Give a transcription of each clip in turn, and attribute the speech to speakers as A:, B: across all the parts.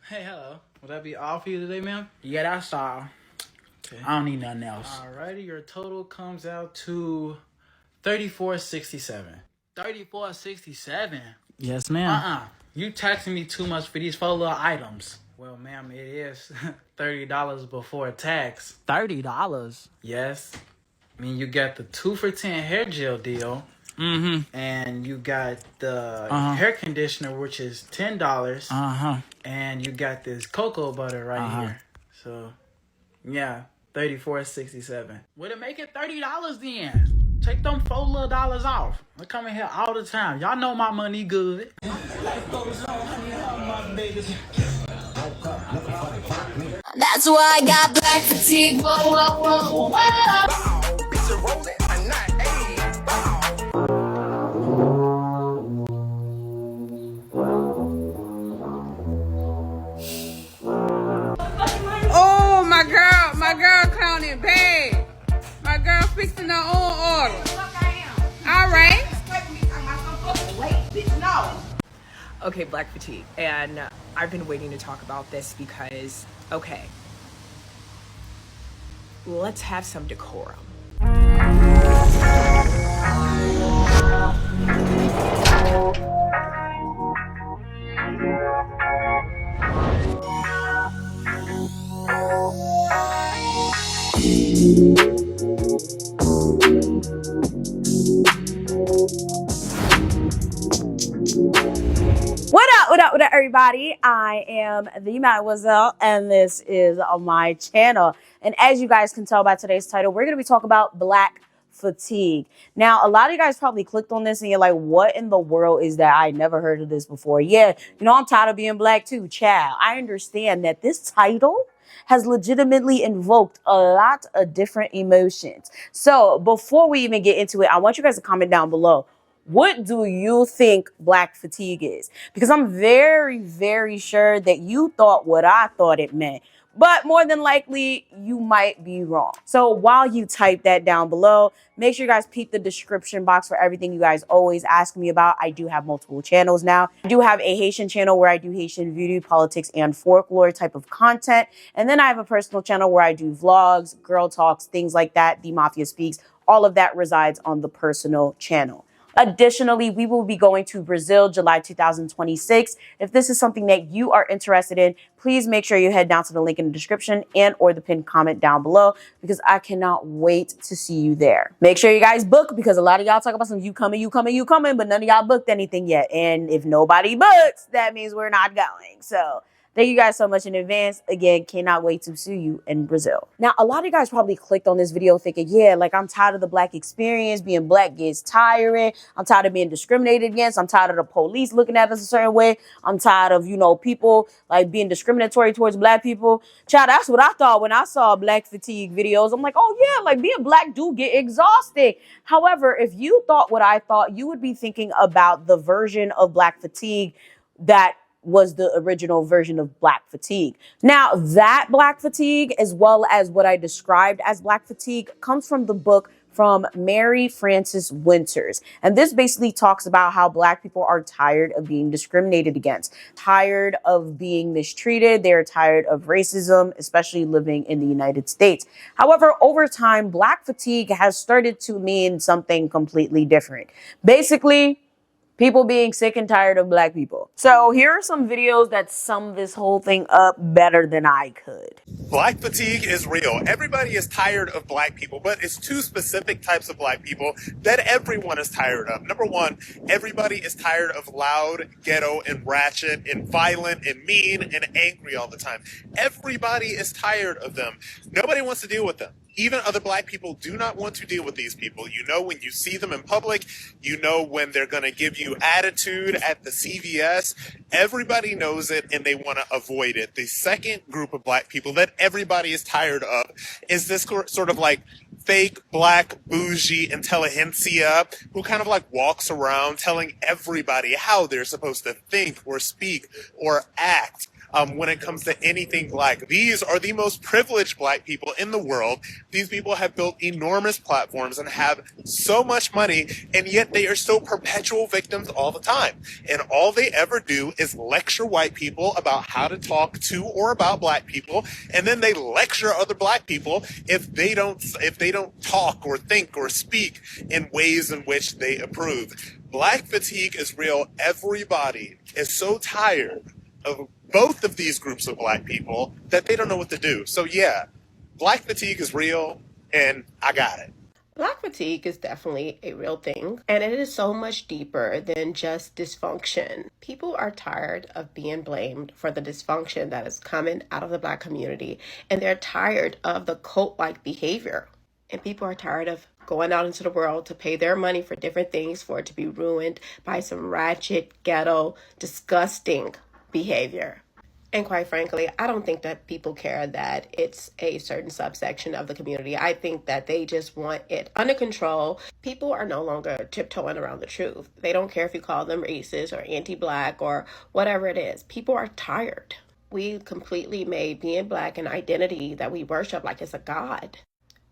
A: Hey, hello. Will that be all for you today, ma'am?
B: Yeah, that's all.
A: Okay.
B: I don't need nothing else.
A: Alrighty, your total comes out to $34.67.
B: $34.67.
A: Yes, ma'am.
B: You taxing me too much for these 4 little items.
A: Well, ma'am, it is $30 before tax.
B: $30.
A: Yes. I mean, you got the 2 for $10 hair gel deal.
B: Mm-hmm.
A: And you got the hair conditioner, which is $10. And you got this cocoa butter right here. So, yeah, $34.67.
B: Would it make it $30 then? Take them 4 little dollars off. I come in here all the time. Y'all know my money good.
C: That's why I got black fatigue. Whoa, whoa, whoa, whoa.
D: Oh, my girl clowning bad. My girl fixing her own order. All right.
E: Okay, black fatigue. And I've been waiting to talk about this because, okay, let's have some decorum.
F: What up, everybody? I am the Mademoiselle, and this is my channel. And as you guys can tell by today's title, we're going to be talking about black fatigue. Now, a lot of you guys probably clicked on this and you're like, what in the world is that? I never heard of this before. Yeah, I'm tired of being black too, child. I understand that this title has legitimately invoked a lot of different emotions. So before we even get into it, I want you guys to comment down below. What do you think black fatigue is? Because I'm very, very sure that you thought what I thought it meant. But more than likely, you might be wrong. So while you type that down below, make sure you guys peep the description box for everything you guys always ask me about. I do have multiple channels now. I do have a Haitian channel where I do Haitian voodoo, politics, and folklore type of content. And then I have a personal channel where I do vlogs, girl talks, things like that. The Mafia Speaks. All of that resides on the personal channel. Additionally, we will be going to Brazil, July 2026. If this is something that you are interested in, please make sure you head down to the link in the description and or the pinned comment down below because I cannot wait to see you there. Make sure you guys book because a lot of y'all talk about some you coming, but none of y'all booked anything yet. And if nobody books, that means we're not going. So thank you guys so much in advance. Again, cannot wait to see you in Brazil. Now, a lot of you guys probably clicked on this video thinking, yeah, like I'm tired of the black experience. Being black gets tiring. I'm tired of being discriminated against. I'm tired of the police looking at us a certain way. I'm tired of, people like being discriminatory towards black people. Child, that's what I thought when I saw black fatigue videos. I'm like, oh yeah, like being black do get exhausting. However, if you thought what I thought, you would be thinking about the version of black fatigue that was the original version of black fatigue. Now, that black fatigue, as well as what I described as black fatigue, comes from the book from Mary Frances Winters. And this basically talks about how black people are tired of being discriminated against, tired of being mistreated. They're tired of racism, especially living in the United States. However, over time, black fatigue has started to mean something completely different. Basically, people being sick and tired of black people. So here are some videos that sum this whole thing up better than I could.
G: Black fatigue is real. Everybody is tired of black people, but it's 2 specific types of black people that everyone is tired of. Number 1, everybody is tired of loud, ghetto, and ratchet, and violent, and mean, and angry all the time. Everybody is tired of them. Nobody wants to deal with them. Even other black people do not want to deal with these people. You know when you see them in public, you know when they're going to give you attitude at the CVS. Everybody knows it and they want to avoid it. The second group of black people that everybody is tired of is this sort of like fake black bougie intelligentsia who kind of like walks around telling everybody how they're supposed to think or speak or act. when it comes to anything black. These are the most privileged black people in the world. These people have built enormous platforms and have so much money, and yet they are still perpetual victims all the time. And all they ever do is lecture white people about how to talk to or about black people, and then they lecture other black people if they don't talk or think or speak in ways in which they approve. Black fatigue is real. Everybody is so tired of both of these groups of black people that they don't know what to do. So yeah, black fatigue is real, and I got it.
H: Black fatigue is definitely a real thing, and it is so much deeper than just dysfunction. People are tired of being blamed for the dysfunction that is coming out of the black community, and they're tired of the cult-like behavior. And people are tired of going out into the world to pay their money for different things for it to be ruined by some ratchet, ghetto, disgusting behavior. And quite frankly, I don't think that people care that it's a certain subsection of the community. I think that they just want it under control. People are no longer tiptoeing around the truth. They don't care if you call them racist or anti-black or whatever it is. People are tired. We completely made being black an identity that we worship like it's a god.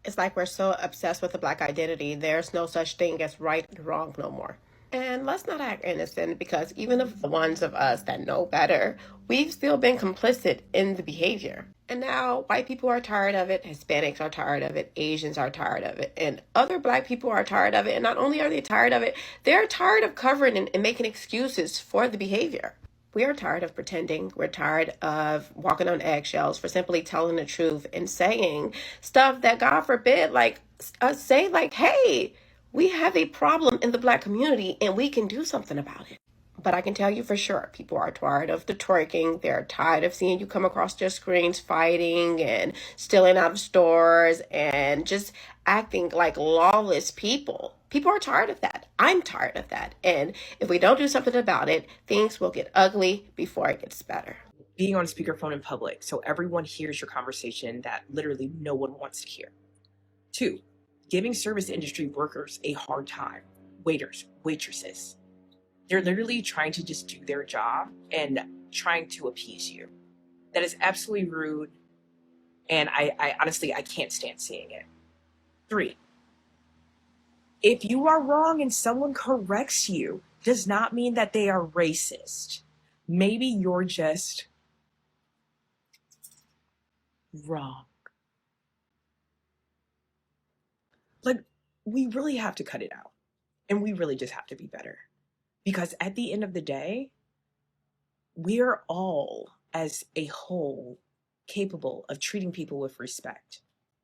H: It's like we're so obsessed with the black identity, there's no such thing as right and wrong no more. And let's not act innocent, because even if the ones of us that know better, we've still been complicit in the behavior. And now white people are tired of it, Hispanics are tired of it, Asians are tired of it, and other black people are tired of it. And not only are they tired of it, they're tired of covering and making excuses for the behavior. We are tired of pretending. We're tired of walking on eggshells for simply telling the truth and saying stuff that, God forbid, like us say like, hey, we have a problem in the black community and we can do something about it. But I can tell you for sure, people are tired of the twerking. They're tired of seeing you come across their screens fighting and stealing out of stores and just acting like lawless people. People are tired of that. I'm tired of that. And if we don't do something about it, things will get ugly before it gets better.
E: Being on speakerphone in public so everyone hears your conversation that literally no one wants to hear. 2, giving service industry workers a hard time. Waiters, waitresses. They're literally trying to just do their job and trying to appease you. That is absolutely rude. And I honestly, I can't stand seeing it. 3, if you are wrong and someone corrects you, does not mean that they are racist. Maybe you're just wrong. Like, we really have to cut it out. And we really just have to be better. Because at the end of the day, we're all, as a whole, capable of treating people with respect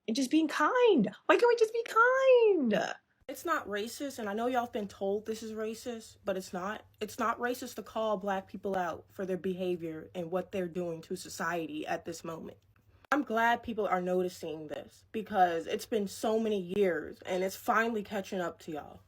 E: and just being kind. Why can't we just be kind?
I: It's not racist, and I know y'all have been told this is racist, but it's not. It's not racist to call black people out for their behavior and what they're doing to society at this moment. I'm glad people are noticing this because it's been so many years and it's finally catching up to y'all.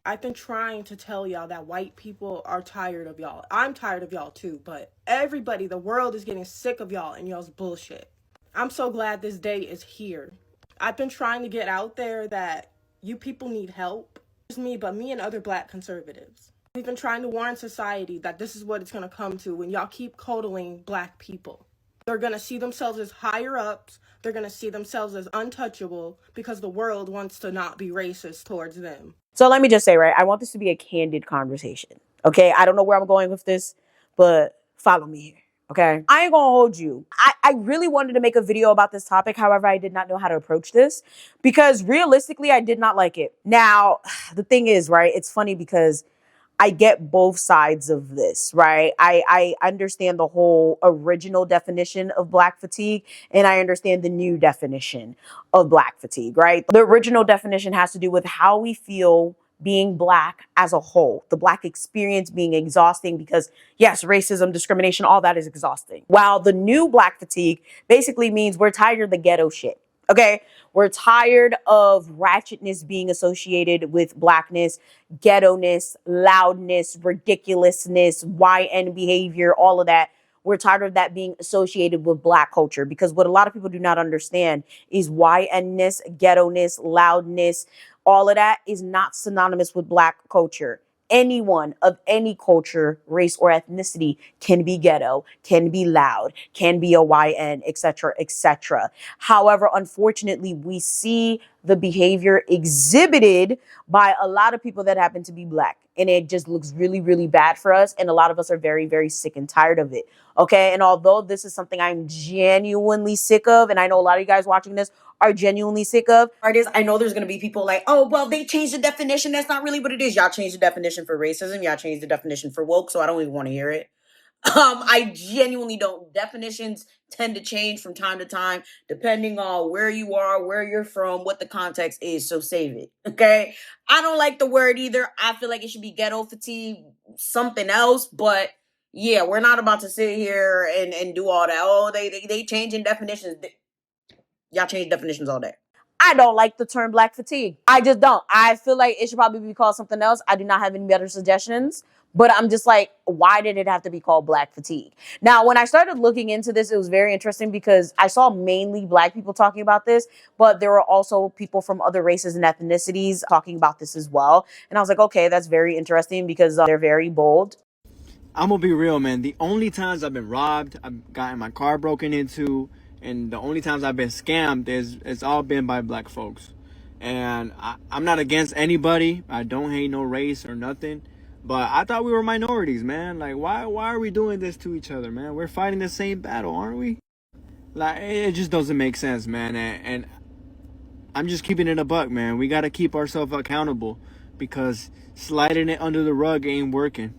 I: I've been trying to tell y'all that white people are tired of y'all. I'm tired of y'all too, but everybody, the world is getting sick of y'all and y'all's bullshit. I'm so glad this day is here. I've been trying to get out there that you people need help. Not just me, but me and other black conservatives. We've been trying to warn society that this is what it's going to come to when y'all keep coddling black people. They're going to see themselves as higher ups. They're going to see themselves as untouchable because the world wants to not be racist towards them.
F: So let me just say, right, I want this to be a candid conversation. Okay, I don't know where I'm going with this, but follow me here. Okay, I ain't gonna hold you. I really wanted to make a video about this topic. However, I did not know how to approach this because realistically, I did not like it. Now, the thing is, right, it's funny because I get both sides of this, right? I understand the whole original definition of black fatigue, and I understand the new definition of black fatigue, right? The original definition has to do with how we feel being black as a whole, the black experience being exhausting because yes, racism, discrimination, all that is exhausting. While the new black fatigue basically means we're tired of the ghetto shit. Okay, we're tired of ratchetness being associated with blackness, ghetto-ness, loudness, ridiculousness, YN behavior, all of that. We're tired of that being associated with black culture because what a lot of people do not understand is YN-ness, ghetto-ness, loudness, all of that is not synonymous with black culture. anyone of any culture, race, or ethnicity can be ghetto, can be loud, can be a YN, etc., etc. However, unfortunately, we see the behavior exhibited by a lot of people that happen to be Black. And it just looks really, really bad for us. And a lot of us are very, very sick and tired of it. Okay. And although this is something I'm genuinely sick of, and I know a lot of you guys watching this are genuinely sick of, I know there's going to be people like, oh, well, they changed the definition. That's not really what it is. Y'all changed the definition for racism. Y'all changed the definition for woke. So I don't even want to hear it. I genuinely don't. Definitions tend to change from time to time, depending on where you are, where you're from, what the context is. So save it. Okay. I don't like the word either. I feel like it should be ghetto fatigue, something else. But yeah, we're not about to sit here and do all that. Oh, they changing definitions. Y'all change definitions all day. I don't like the term Black fatigue. I just don't. I feel like it should probably be called something else. I do not have any better suggestions. But I'm just like, why did it have to be called Black fatigue? Now, when I started looking into this, it was very interesting because I saw mainly Black people talking about this, but there were also people from other races and ethnicities talking about this as well. And I was like, okay, that's very interesting because they're very bold.
J: I'm gonna be real, man. The only times I've been robbed, I've gotten my car broken into, and the only times I've been scammed it's all been by Black folks. And I'm not against anybody. I don't hate no race or nothing. But I thought we were minorities, man. Like, why are we doing this to each other, man? We're fighting the same battle, aren't we? Like, it just doesn't make sense, man. And I'm just keeping it a buck, man. We got to keep ourselves accountable because sliding it under the rug ain't working.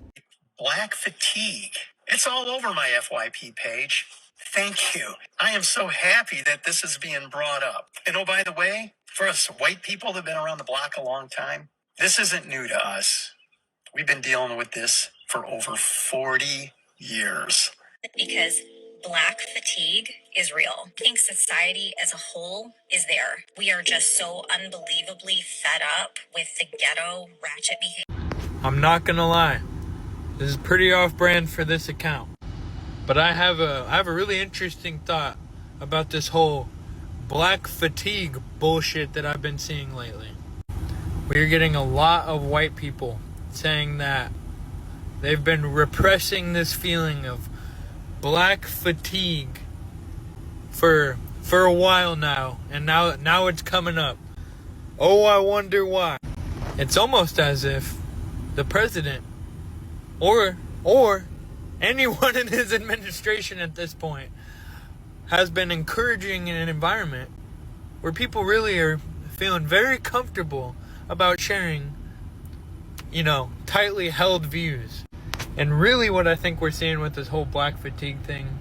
K: Black fatigue. It's all over my FYP page. Thank you. I am so happy that this is being brought up. And oh, by the way, for us white people that have been around the block a long time, this isn't new to us. We've been dealing with this for over 40 years.
L: Because Black fatigue is real. I think society as a whole is there. We are just so unbelievably fed up with the ghetto ratchet behavior.
B: I'm not gonna lie. This is pretty off-brand for this account. But I have a really interesting thought about this whole Black fatigue bullshit that I've been seeing lately. We're getting a lot of white people saying that they've been repressing this feeling of Black fatigue for a while now, and now it's coming up. Oh, I wonder why. It's almost as if the president or anyone in his administration at this point has been encouraging an environment where people really are feeling very comfortable about sharing, tightly held views. And really what I think we're seeing with this whole Black fatigue thing,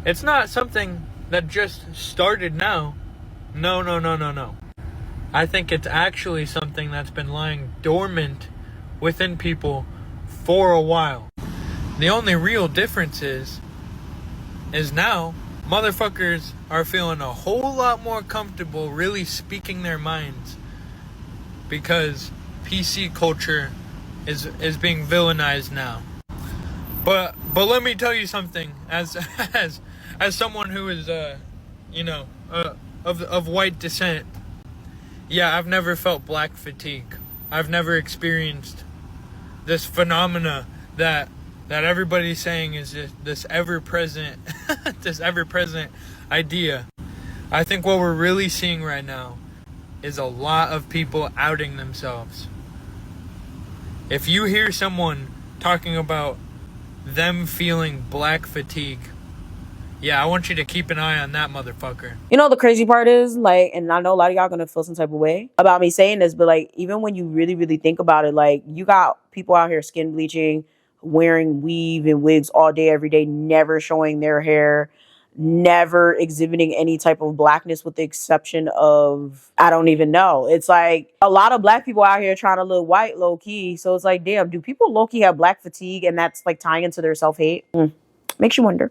B: it's not something that just started now. No. I think it's actually something that's been lying dormant within people for a while. The only real difference is now motherfuckers are feeling a whole lot more comfortable really speaking their minds because PC culture is being villainized now. But let me tell you something, as someone who is of white descent. Yeah, I've never felt Black fatigue. I've never experienced this phenomena that everybody's saying is this ever-present this ever-present idea. I think what we're really seeing right now is a lot of people outing themselves. If you hear someone talking about them feeling Black fatigue, yeah, I want you to keep an eye on that motherfucker.
F: The crazy part is, and I know a lot of y'all gonna feel some type of way about me saying this, but even when you really, really think about it, you got people out here skin bleaching, wearing weave and wigs all day, every day, never showing their hair, never exhibiting any type of Blackness with the exception of, I don't even know. It's a lot of Black people out here trying to look white low key. So it's damn, do people low key have Black fatigue and that's tying into their self-hate? Makes you wonder.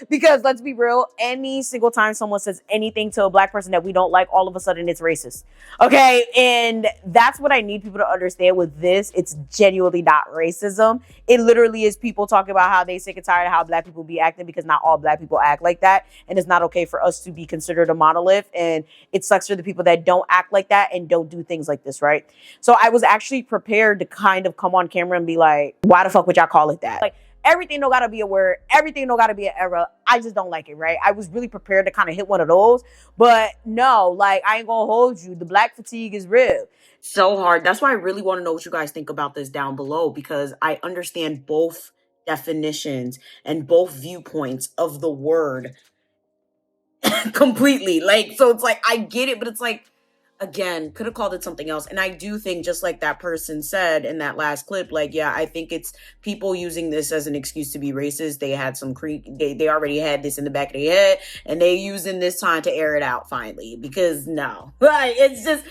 F: Because let's be real, any single time someone says anything to a black person that we don't like, all of a sudden it's racist. Okay, and that's what I need people to understand with this. It's genuinely not racism. It literally is people talking about how they sick and tired of how black people be acting, because not all black people act like that, and it's not okay for us to be considered a monolith, and it sucks for the people that don't act like that and don't do things like this, right? So I was actually prepared to kind of come on camera and be like, why the fuck would y'all call it that? Like, everything don't gotta be a word. Everything don't gotta be an error. I just don't like it, right? I was really prepared to kind of hit one of those. But no, like, I ain't gonna hold you. The black fatigue is real. So hard. That's why I really want to know what you guys think about this down below, because I understand both definitions and both viewpoints of the word completely. Like, so it's like, I get it, but it's like, again, could have called it something else. And I do think, just like that person said in that last clip, like, yeah, I think it's people using this as an excuse to be racist. They had some they already had this in the back of their head, and they using this time to air it out finally, because no, right? It's just,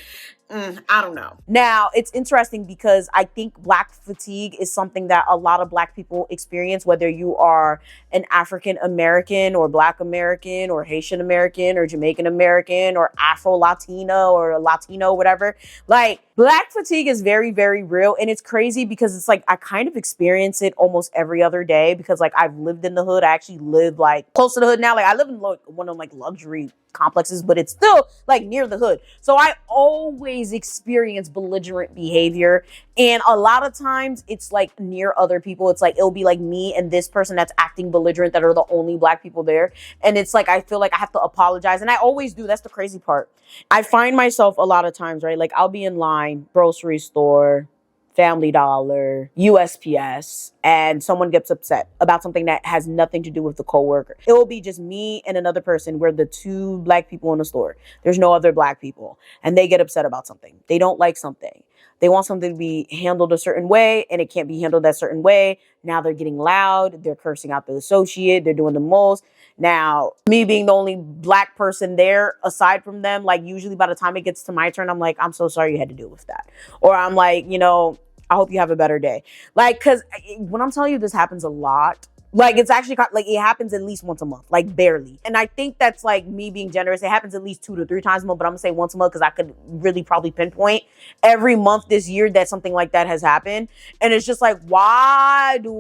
F: I don't know. Now, it's interesting because I think black fatigue is something that a lot of black people experience, whether you are an African American or Black American or Haitian American or Jamaican American or Afro Latina or Latino, whatever. Like, black fatigue is very, very real. And it's crazy because it's like, I kind of experience it almost every other day, because like, I've lived in the hood. I actually live like close to the hood now. Like, I live in like one of like luxury complexes, but it's still like near the hood. So I always experience belligerent behavior. And a lot of times it's like near other people. It's like, it'll be like me and this person that's acting belligerent that are the only black people there. And it's like, I feel like I have to apologize. And I always do. That's the crazy part. I find myself a lot of times, right? Like, I'll be in line, grocery store, Family Dollar, USPS, and someone gets upset about something that has nothing to do with the coworker. It will be just me and another person. We're the two black people in the store. There's no other black people. And they get upset about something. They don't like something. They want something to be handled a certain way, and it can't be handled that certain way. Now they're getting loud. They're cursing out the associate. They're doing the most. Now, me being the only black person there, aside from them, like, usually by the time it gets to my turn, I'm like, I'm so sorry you had to deal with that. Or I'm like, you know, I hope you have a better day. Like, because when I'm telling you this happens a lot, like, it's actually like, it happens at least once a month, like barely. And I think that's like me being generous. It happens at least 2 to 3 times a month, but I'm gonna say once a month because I could really probably pinpoint every month this year that something like that has happened. And it's just like, why do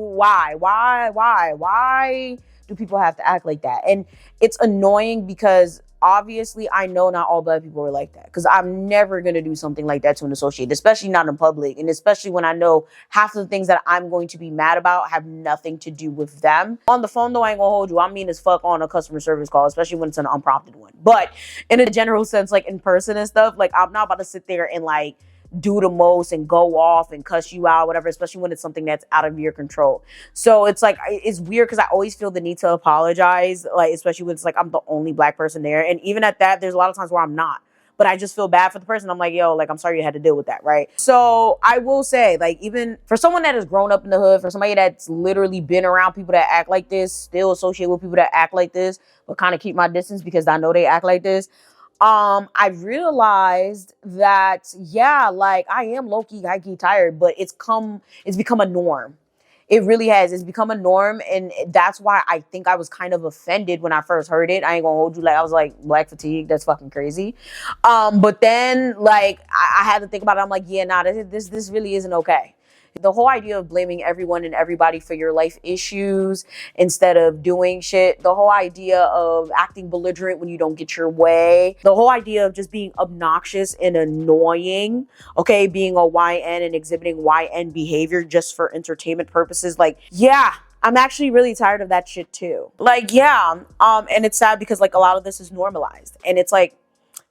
F: people have to act like that? And it's annoying because obviously I know not all black people are like that, because I'm never going to do something like that to an associate, especially not in public. And especially when I know half of the things that I'm going to be mad about have nothing to do with them. On the phone, though, I ain't gonna hold you. I'm mean as fuck on a customer service call, especially when it's an unprompted one. But in a general sense, like in person and stuff, like, I'm not about to sit there and like do the most and go off and cuss you out, whatever, especially when it's something that's out of your control. So it's like, it's weird because I always feel the need to apologize, like, especially when it's like I'm the only black person there. And even at that, there's a lot of times where I'm not. But I just feel bad for the person. I'm like, yo, like, I'm sorry you had to deal with that, right? So I will say, like, even for someone that has grown up in the hood, for somebody that's literally been around people that act like this, still associate with people that act like this, but kind of keep my distance because I know they act like this, I realized that, yeah, like, I am low-key, high-key tired, but it's become a norm. It really has. It's become a norm, and that's why I think I was kind of offended when I first heard it. I ain't gonna hold you. Like, I was like, black fatigue, that's fucking crazy. But then, like, I had to think about it. I'm like, yeah, nah, this really isn't okay. The whole idea of blaming everyone and everybody for your life issues instead of doing shit. The whole idea of acting belligerent when you don't get your way. The whole idea of just being obnoxious and annoying. Okay, being a YN and exhibiting YN behavior just for entertainment purposes. Like, yeah, I'm actually really tired of that shit too. Like, yeah, and it's sad because, like, a lot of this is normalized. And it's like,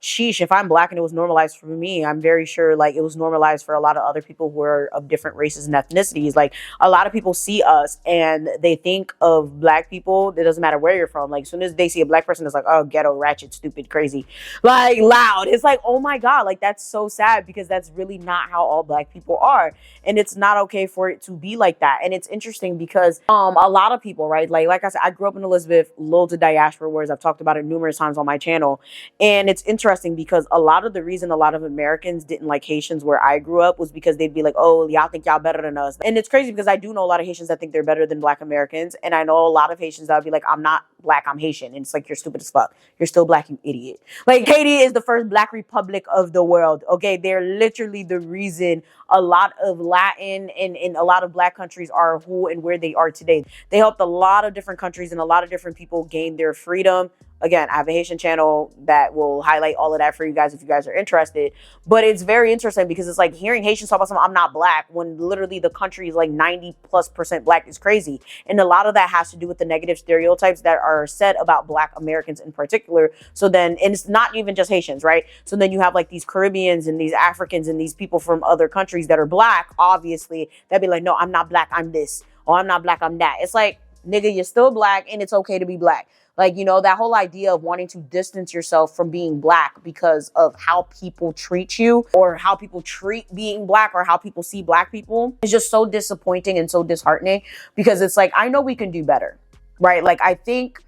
F: sheesh, if I'm black and it was normalized for me, I'm very sure, like, it was normalized for a lot of other people who are of different races and ethnicities. Like, a lot of people see us and they think of black people, it doesn't matter where you're from. Like, as soon as they see a black person, it's like, oh, ghetto, ratchet, stupid, crazy, like, loud. It's like, oh my God, like, that's so sad because that's really not how all black people are. And it's not okay for it to be like that. And it's interesting because a lot of people, right, like I said, I grew up in Elizabeth, little to diaspora, whereas I've talked about it numerous times on my channel. And it's interesting interesting because a lot of the reason a lot of Americans didn't like Haitians where I grew up was because they'd be like, oh, y'all think y'all better than us. And it's crazy because I do know a lot of Haitians that think they're better than Black Americans. And I know a lot of Haitians that would be like, I'm not Black, I'm Haitian. And it's like, you're stupid as fuck. You're still Black, you idiot. Like, Haiti is the first Black republic of the world. Okay, they're literally the reason a lot of Latin and a lot of Black countries are who and where they are today. They helped a lot of different countries and a lot of different people gain their freedom. Again, I have a Haitian channel that will highlight all of that for you guys if you guys are interested. But it's very interesting because it's like hearing Haitians talk about something, I'm not Black, when literally the country is like 90+% Black is crazy. And a lot of that has to do with the negative stereotypes that are said about Black Americans in particular. So then, and it's not even just Haitians, right? So then you have like these Caribbeans and these Africans and these people from other countries that are Black, obviously, that'd be like, no, I'm not Black, I'm this. Or I'm not Black, I'm that. It's like, nigga, you're still Black and it's okay to be Black. Like, you know, that whole idea of wanting to distance yourself from being Black because of how people treat you or how people treat being Black or how people see Black people is just so disappointing and so disheartening because it's like, I know we can do better, right? Like, I think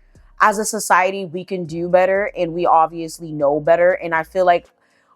F: as a society, we can do better and we obviously know better. And I feel like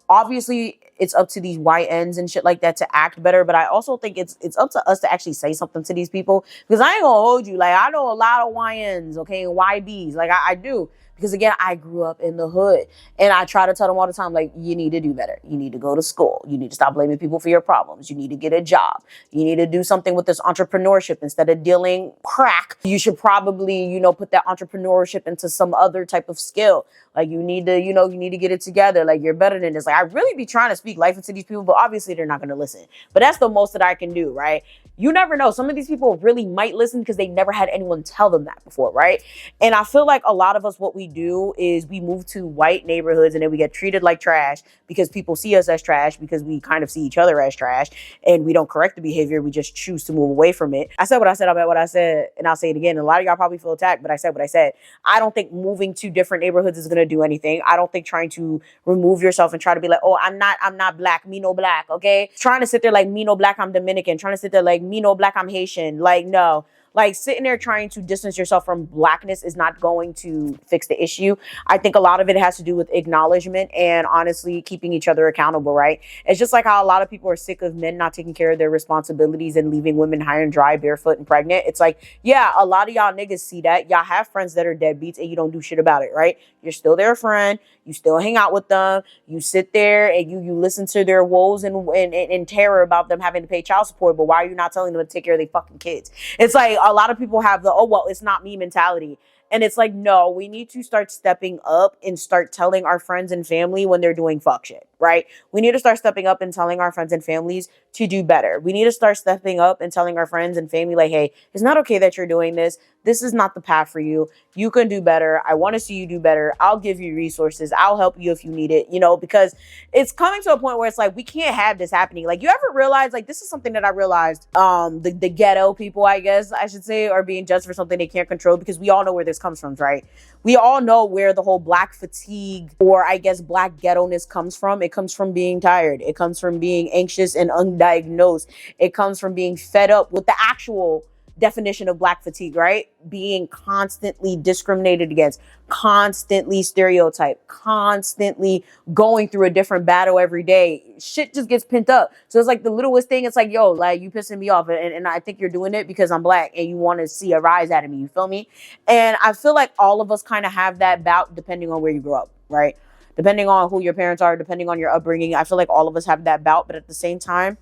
F: obviously it's up to these YNs and shit like that to act better. But I also think it's up to us to actually say something to these people because I ain't gonna hold you. Like, I know a lot of YNs, okay, and YBs. Like, I do. Because again, I grew up in the hood and I try to tell them all the time, like, you need to do better. You need to go to school. You need to stop blaming people for your problems. You need to get a job. You need to do something with this entrepreneurship instead of dealing crack. You should probably, you know, put that entrepreneurship into some other type of skill. Like, you need to, you know, you need to get it together. Like, you're better than this. Like, I really be trying to speak life into these people, but obviously they're not going to listen. But that's the most that I can do, right? You never know. Some of these people really might listen because they never had anyone tell them that before, right? And I feel like a lot of us, what we do is we move to white neighborhoods and then we get treated like trash because people see us as trash because we kind of see each other as trash and we don't correct the behavior. We just choose to move away from it. I said what I said about what I said, and I'll say it again. And a lot of y'all probably feel attacked, but I said what I said. I don't think moving to different neighborhoods is going to do anything. I don't think trying to remove yourself and try to be like, oh, I'm not Black, me no Black, okay? Trying to sit there like, me no Black, I'm Dominican. Trying to sit there like, me no Black, I'm Haitian. Like, no. Like, sitting there trying to distance yourself from Blackness is not going to fix the issue. I think a lot of it has to do with acknowledgement and honestly keeping each other accountable, right? It's just like how a lot of people are sick of men not taking care of their responsibilities and leaving women high and dry, barefoot and pregnant. It's like, yeah, a lot of y'all niggas see that. Y'all have friends that are deadbeats and you don't do shit about it, right? You're still their friend. You still hang out with them. You sit there and you listen to their woes and terror about them having to pay child support. But why are you not telling them to take care of their fucking kids? It's like a lot of people have the, oh, well, it's not me mentality. And it's like, no, we need to start stepping up and start telling our friends and family when they're doing fuck shit, right? We need to start stepping up and telling our friends and families to do better. We need to start stepping up and telling our friends and family, like, hey, it's not okay that you're doing this. This is not the path for you. You can do better. I want to see you do better. I'll give you resources. I'll help you if you need it, you know, because it's coming to a point where it's like, we can't have this happening. Like, you ever realize, like, this is something that I realized, the ghetto people, I guess I should say, are being judged for something they can't control because we all know where this comes from, right? We all know where the whole Black fatigue or I guess Black ghetto-ness comes from. It comes from being tired. It comes from being anxious and undiagnosed. It comes from being fed up with the actual definition of Black fatigue, right? Being constantly discriminated against, constantly stereotyped, constantly going through a different battle every day. Shit just gets pent up. So it's like the littlest thing. It's like, yo, like, you pissing me off. And I think you're doing it because I'm Black and you want to see a rise out of me. You feel me? And I feel like all of us kind of have that bout depending on where you grew up, right? Depending on who your parents are, depending on your upbringing. I feel like all of us have that bout. But at the same time,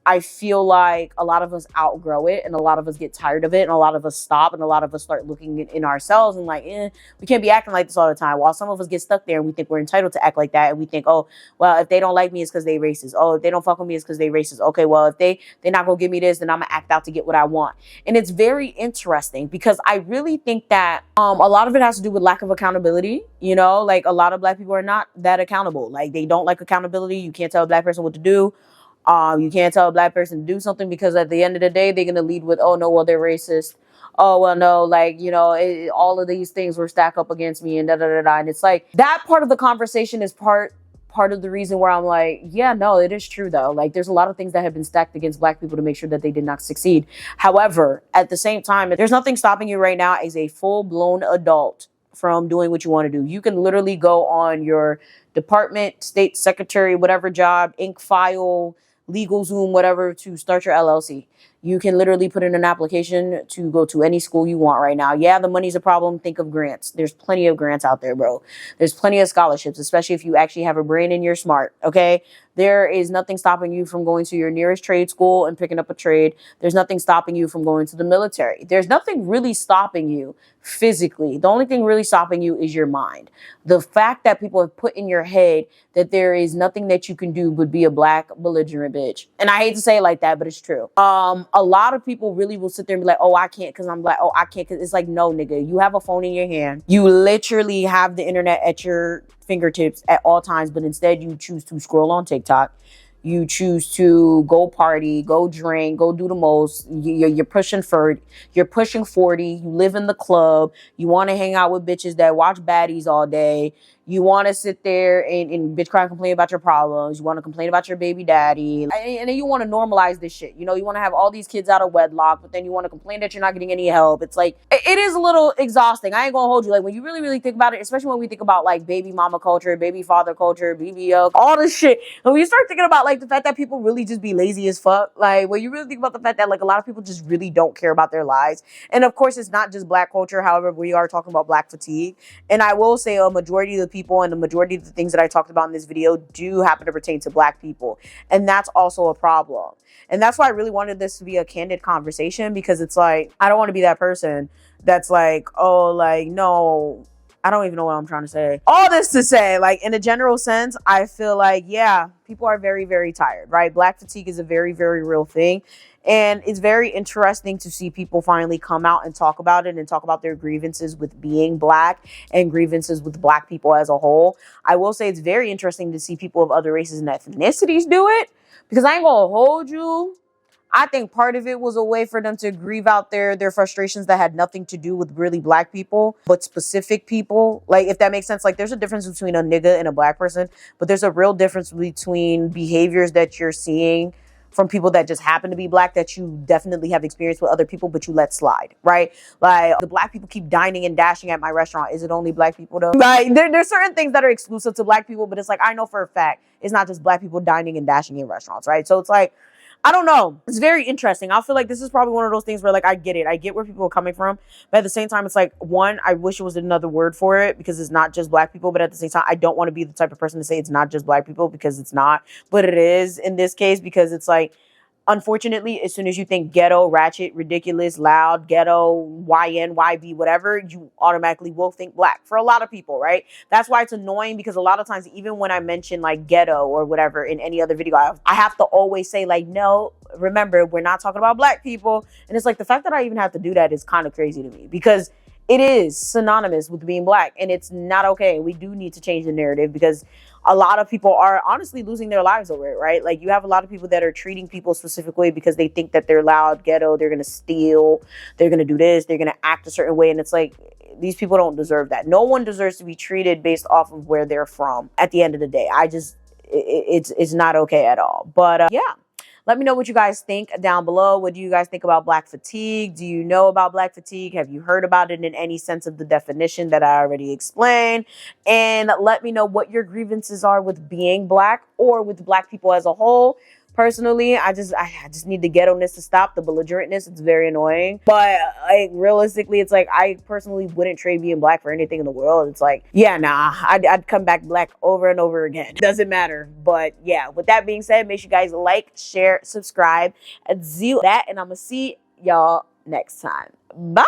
F: I feel like a lot of us outgrow it and a lot of us get tired of it and a lot of us stop and a lot of us start looking in ourselves and like, we can't be acting like this all the time. While some of us get stuck there and we think we're entitled to act like that. And we think, oh, well, if they don't like me, it's because they racist. Oh, if they don't fuck with me, it's because they racist. Okay, well, if they're not going to give me this, then I'm going to act out to get what I want. And it's very interesting because I really think that a lot of it has to do with lack of accountability. You know, like a lot of Black people are not that accountable. Like they don't like accountability. You can't tell a Black person what to do. You can't tell a Black person to do something because at the end of the day, they're going to lead with, oh, no, well, they're racist. Oh, well, no, like, you know, all of these things were stacked up against me and da-da-da-da. And it's like that part of the conversation is part of the reason where I'm like, yeah, no, it is true, though. Like, there's a lot of things that have been stacked against Black people to make sure that they did not succeed. However, at the same time, there's nothing stopping you right now as a full-blown adult from doing what you want to do. You can literally go on your department, state secretary, whatever job, ink file, legal Zoom, whatever, to start your LLC. You can literally put in an application to go to any school you want right now. Yeah, the money's a problem. Think of grants. There's plenty of grants out there, bro. There's plenty of scholarships, especially if you actually have a brain and you're smart, okay? There is nothing stopping you from going to your nearest trade school and picking up a trade. There's nothing stopping you from going to the military. There's nothing really stopping you physically. The only thing really stopping you is your mind. The fact that people have put in your head that there is nothing that you can do but be a black belligerent bitch. And I hate to say it like that, but it's true. A lot of people really will sit there and be like, oh, I can't because I'm black. Oh, I can't because it's like, no, nigga, you have a phone in your hand. You literally have the internet at your fingertips at all times, but instead you choose to scroll on TikTok. You choose to go party, go drink, go do the most. You're pushing 40. You're pushing 40. You live in the club. You want to hang out with bitches that watch baddies all day. You want to sit there and bitch cry and complain about your problems. You want to complain about your baby daddy. And then you want to normalize this shit. You know, you want to have all these kids out of wedlock, but then you want to complain that you're not getting any help. It's like, it is a little exhausting. I ain't gonna hold you. Like, when you really, really think about it, especially when we think about like baby mama culture, baby father culture, BBL, all this shit. And when you start thinking about like the fact that people really just be lazy as fuck, like when you really think about the fact that like a lot of people just really don't care about their lives. And of course, it's not just black culture. However, we are talking about black fatigue. And I will say a majority of the people and the majority of the things that I talked about in this video do happen to pertain to black people. And that's also a problem. And that's why I really wanted this to be a candid conversation, because it's like, I don't want to be that person that's like, oh, like, no, I don't even know what I'm trying to say. All this to say, like, in a general sense, I feel like, yeah, people are very, very tired, right? Black fatigue is a very, very real thing. And it's very interesting to see people finally come out and talk about it and talk about their grievances with being black and grievances with black people as a whole. I will say it's very interesting to see people of other races and ethnicities do it, because I ain't gonna hold you. I think part of it was a way for them to grieve out their frustrations that had nothing to do with really black people, but specific people. Like, if that makes sense, like there's a difference between a nigga and a black person, but there's a real difference between behaviors that you're seeing from people that just happen to be black that you definitely have experienced with other people, but you let slide, right? Like, the black people keep dining and dashing at my restaurant. Is it only black people though? Like, there's certain things that are exclusive to black people, but it's like, I know for a fact it's not just black people dining and dashing in restaurants, right? So it's like, I don't know. It's very interesting. I feel like this is probably one of those things where like, I get it. I get where people are coming from. But at the same time, it's like, one, I wish it was another word for it, because it's not just black people. But at the same time, I don't want to be the type of person to say it's not just black people, because it's not. But it is in this case, because it's like, unfortunately, as soon as you think ghetto, ratchet, ridiculous, loud, ghetto, YN, YB, whatever, you automatically will think black for a lot of people, right? That's why it's annoying, because a lot of times, even when I mention like ghetto or whatever in any other video, I have to always say like, no, remember, we're not talking about black people. And it's like, the fact that I even have to do that is kind of crazy to me, because it is synonymous with being black, and it's not okay. We do need to change the narrative, because a lot of people are honestly losing their lives over it, right? Like, you have a lot of people that are treating people specifically because they think that they're loud, ghetto, they're going to steal, they're going to do this, they're going to act a certain way. And it's like, these people don't deserve that. No one deserves to be treated based off of where they're from at the end of the day. It's not okay at all. But yeah. Let me know what you guys think down below. What do you guys think about black fatigue? Do you know about black fatigue? Have you heard about it in any sense of the definition that I already explained? And let me know what your grievances are with being black or with black people as a whole. Personally, I just need the ghetto-ness to stop, the belligerentness. It's very annoying. But like, realistically, it's like, I personally wouldn't trade being black for anything in the world. It's like, yeah, nah, I'd come back black over and over again. It doesn't matter. But yeah, with that being said, make sure you guys like, share, subscribe, and do that. And I'm gonna see y'all next time. Bye!